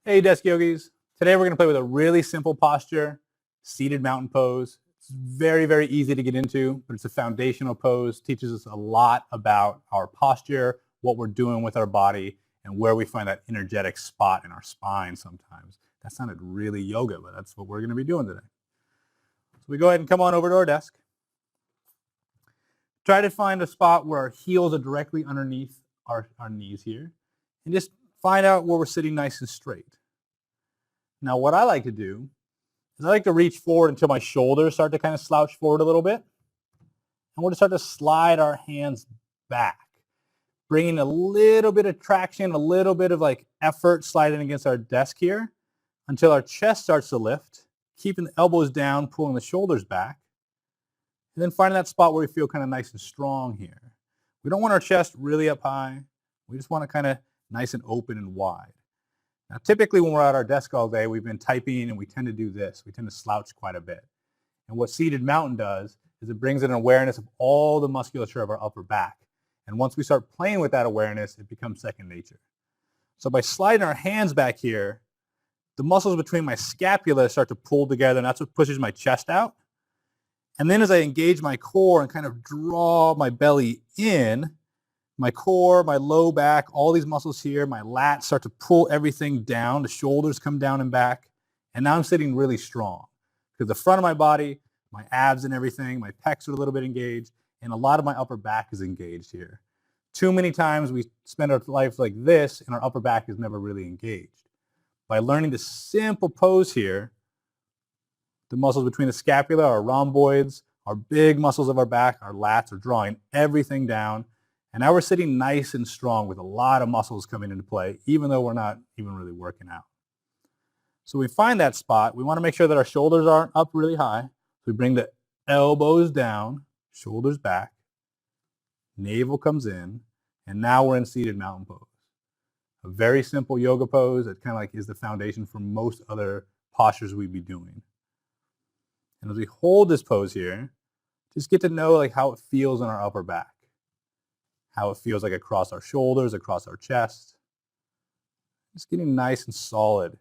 Hey desk yogis, today we're going to play with a really simple posture, seated mountain pose. It's very, very easy to get into, but it's a foundational pose, teaches us a lot about our posture, what we're doing with our body, and where we find that energetic spot in our spine sometimes. That sounded really yoga, but that's what we're going to be doing today. So we go ahead and come on over to our desk. Try to find a spot where our heels are directly underneath our knees here, and just find out where we're sitting nice and straight. Now what I like to do is I like to reach forward until my shoulders start to kind of slouch forward a little bit. And we're going to start to slide our hands back, bringing a little bit of traction, a little bit of like effort sliding against our desk here until our chest starts to lift, keeping the elbows down, pulling the shoulders back. And then finding that spot where we feel kind of nice and strong here. We don't want our chest really up high. We just want it kind of nice and open and wide. Now, typically when we're at our desk all day, we've been typing and we tend to do this. We tend to slouch quite a bit. And what seated mountain does is it brings in an awareness of all the musculature of our upper back. And once we start playing with that awareness, it becomes second nature. So by sliding our hands back here, the muscles between my scapula start to pull together, and that's what pushes my chest out. And then as I engage my core and kind of draw my belly in, my core, my low back, all these muscles here, my lats start to pull everything down. The shoulders come down and back. And now I'm sitting really strong because the front of my body, my abs and everything, my pecs are a little bit engaged, and a lot of my upper back is engaged here. Too many times we spend our life like this and our upper back is never really engaged. By learning this simple pose here, the muscles between the scapula, our rhomboids, our big muscles of our back, our lats are drawing everything down. And now we're sitting nice and strong with a lot of muscles coming into play, even though we're not even really working out. So we find that spot. We want to make sure that our shoulders aren't up really high. So we bring the elbows down, shoulders back, navel comes in, and now we're in seated mountain pose. A very simple yoga pose that kind of like is the foundation for most other postures we'd be doing. And as we hold this pose here, just get to know like how it feels in our upper back, how it feels like across our shoulders, across our chest. Just getting nice and solid.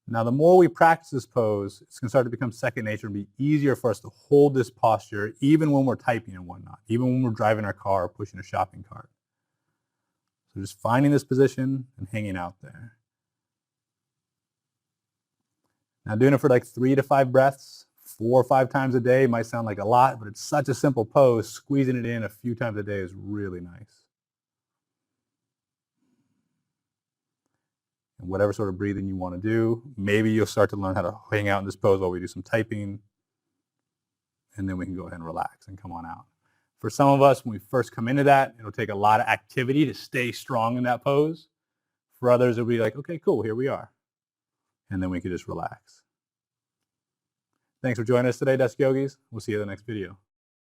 Now, the more we practice this pose, it's going to start to become second nature and be easier for us to hold this posture even when we're typing and whatnot, even when we're driving our car or pushing a shopping cart. So just finding this position and hanging out there. Now, doing it for like 3 to 5 breaths, 4 or 5 times a day might sound like a lot, but it's such a simple pose. Squeezing it in a few times a day is really nice. And whatever sort of breathing you want to do, maybe you'll start to learn how to hang out in this pose while we do some typing, and then we can go ahead and relax and come on out. For some of us, when we first come into that, it'll take a lot of activity to stay strong in that pose. For others, it'll be like, okay, cool, here we are. And then we can just relax. Thanks for joining us today, Desk Yogis. We'll see you in the next video.